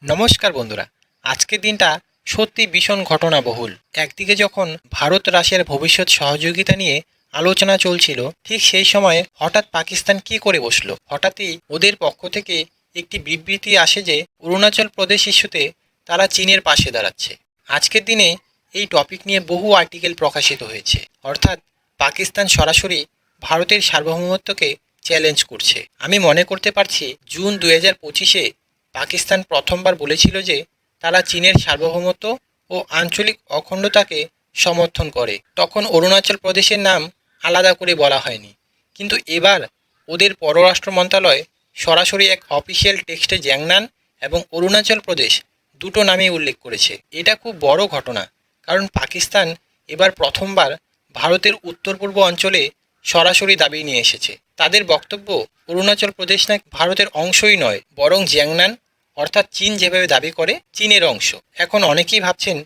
নমস্কার বন্ধুরা। আজকের দিনটা সত্যি ভীষণ ঘটনাবহুল। একদিকে যখন ভারত রাশিয়ার ভবিষ্যৎ সহযোগিতা নিয়ে আলোচনা চলছিল, ঠিক সেই সময় হঠাৎ পাকিস্তান কী করে বসলো। হঠাৎই ওদের পক্ষ থেকে একটি বিবৃতি আসে যে অরুণাচল প্রদেশ ইস্যুতে তারা চীনের পাশে দাঁড়াচ্ছে। আজকের দিনে এই টপিক নিয়ে বহু আর্টিকেল প্রকাশিত হয়েছে। অর্থাৎ পাকিস্তান সরাসরি ভারতের সার্বভৌমত্বকে চ্যালেঞ্জ করছে। আমি মনে করতে পারছি জুন 2025-এ পাকিস্তান প্রথমবার বলেছিল যে তারা চীনের সার্বভৌমত্ব ও আঞ্চলিক অখণ্ডতাকে সমর্থন করে। তখন অরুণাচল প্রদেশের নাম আলাদা করে বলা হয়নি, কিন্তু এবার ওদের পররাষ্ট্র মন্ত্রণালয় সরাসরি এক অফিসিয়াল টেক্সটে জ্যাংনান এবং অরুণাচল প্রদেশ দুটো নামই উল্লেখ করেছে। এটা খুব বড় ঘটনা, কারণ পাকিস্তান এবার প্রথমবার ভারতের উত্তর পূর্ব অঞ্চলে সরাসরি দাবি নিয়ে এসেছে। তাদের বক্তব্য অরুণাচল প্রদেশ নাকি ভারতের অংশই নয়, বরং জ্যাংনান অর্থাৎ চীন যেভাবে দাবি করে চীনের অংশ। এখন অনেকেই ভাবছেন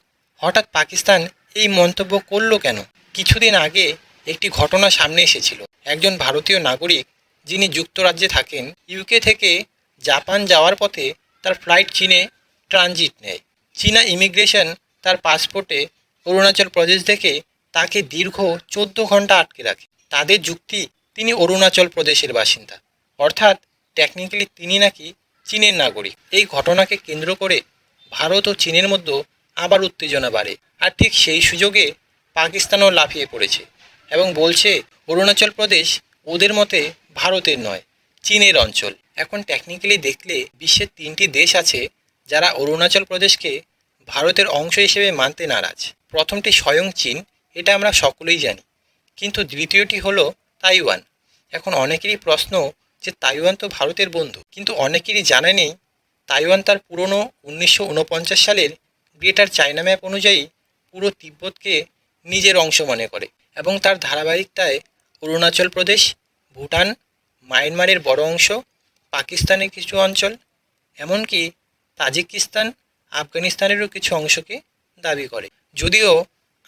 হঠাৎ পাকিস্তান এই মন্তব্য করলো কেন। কিছুদিন আগে একটি ঘটনা সামনে এসেছিল। একজন ভারতীয় নাগরিক যিনি যুক্তরাজ্যে থাকেন, ইউকে থেকে জাপান যাওয়ার পথে তার ফ্লাইট চীনে ট্রানজিট নেয়। চীনা ইমিগ্রেশন তার পাসপোর্টে অরুণাচল প্রদেশ দেখে তাকে দীর্ঘ 14 ঘন্টা আটকে রাখে। তাদের যুক্তি, তিনি অরুণাচল প্রদেশের বাসিন্দা, অর্থাৎ টেকনিক্যালি তিনি নাকি চীনের নাগরিক। এই ঘটনাকে কেন্দ্র করে ভারত ও চীনের মধ্যে আবার উত্তেজনা বাড়ে। আর ঠিক সেই সুযোগে পাকিস্তানও লাফিয়ে পড়েছে এবং বলছে অরুণাচল প্রদেশ ওদের মতে ভারতের নয়, চীনের অঞ্চল। এখন টেকনিক্যালি দেখলে বিশ্বের 3টি দেশ আছে যারা অরুণাচল প্রদেশকে ভারতের অংশ হিসেবে মানতে নারাজ। প্রথমটি স্বয়ং চীন, এটা আমরা সকলেই জানি, কিন্তু দ্বিতীয়টি হলো তাইওয়ান। এখন অনেকেরই প্রশ্ন যে তাইওয়ান তো ভারতের বন্ধু, কিন্তু অনেকেরই জানা নেই তাইওয়ান তার পুরনো 1949 সালের গ্রেটার চায়না ম্যাপ অনুযায়ী পুরো তিব্বতকে নিজের অংশ মনে করে এবং তার ধারাবাহিকতায় অরুণাচল প্রদেশ, ভুটান, মায়ানমারের বড় অংশ, পাকিস্তানের কিছু অঞ্চল, এমনকি তাজিকিস্তান, আফগানিস্তানেরও কিছু অংশকে দাবি করে। যদিও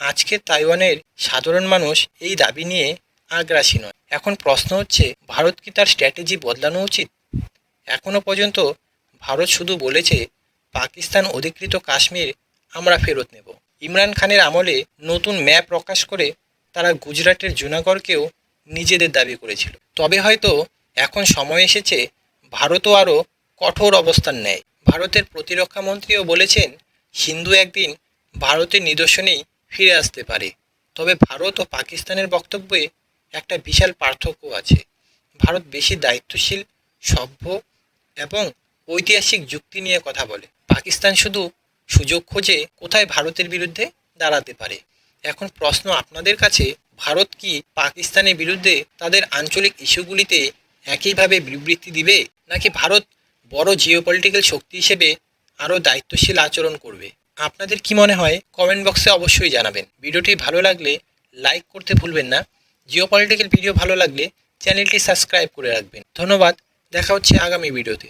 আজকে তাইওয়ানের সাধারণ মানুষ এই দাবি নিয়ে আগ্রাসী নয়। এখন প্রশ্ন হচ্ছে, ভারত কি তার স্ট্র্যাটেজি বদলানো উচিত? এখনও পর্যন্ত ভারত শুধু বলেছে পাকিস্তান অধিকৃত কাশ্মীর আমরা ফেরত নেব। ইমরান খানের আমলে নতুন ম্যাপ প্রকাশ করে তারা গুজরাটের জুনাগড়কেও নিজেদের দাবি করেছিল। তবে হয়তো এখন সময় এসেছে ভারতও আরও কঠোর অবস্থান নেয়। ভারতের প্রতিরক্ষা মন্ত্রীও বলেছেন সিন্ধু একদিন ভারতের নিদর্শনেই ফিরে আসতে পারে। তবে ভারত ও পাকিস্তানের বক্তব্যে একটা বিশাল পার্থক্য আছে। ভারত বেশি দায়িত্বশীল, সভ্য এবং ঐতিহাসিক যুক্তি নিয়ে কথা বলে। পাকিস্তান শুধু সুযোগ খোঁজে কোথায় ভারতের বিরুদ্ধে দাঁড়াতে পারে। এখন প্রশ্ন আপনাদের কাছে, ভারত কি পাকিস্তানের বিরুদ্ধে তাদের আঞ্চলিক ইস্যুগুলিতে একইভাবে বিবৃতি দিবে, নাকি ভারত বড় জিওপলিটিক্যাল শক্তি হিসেবে আরও দায়িত্বশীল আচরণ করবে? আপনাদের কি মনে হয় কমেন্ট বক্সে অবশ্যই জানাবেন। ভিডিওটি ভালো লাগলে লাইক করতে ভুলবেন না। জিওপলিটিক্যাল ভিডিও ভালো লাগলে চ্যানেলটি সাবস্ক্রাইব করে রাখবেন। ধন্যবাদ, দেখা হচ্ছে আগামী ভিডিওতে।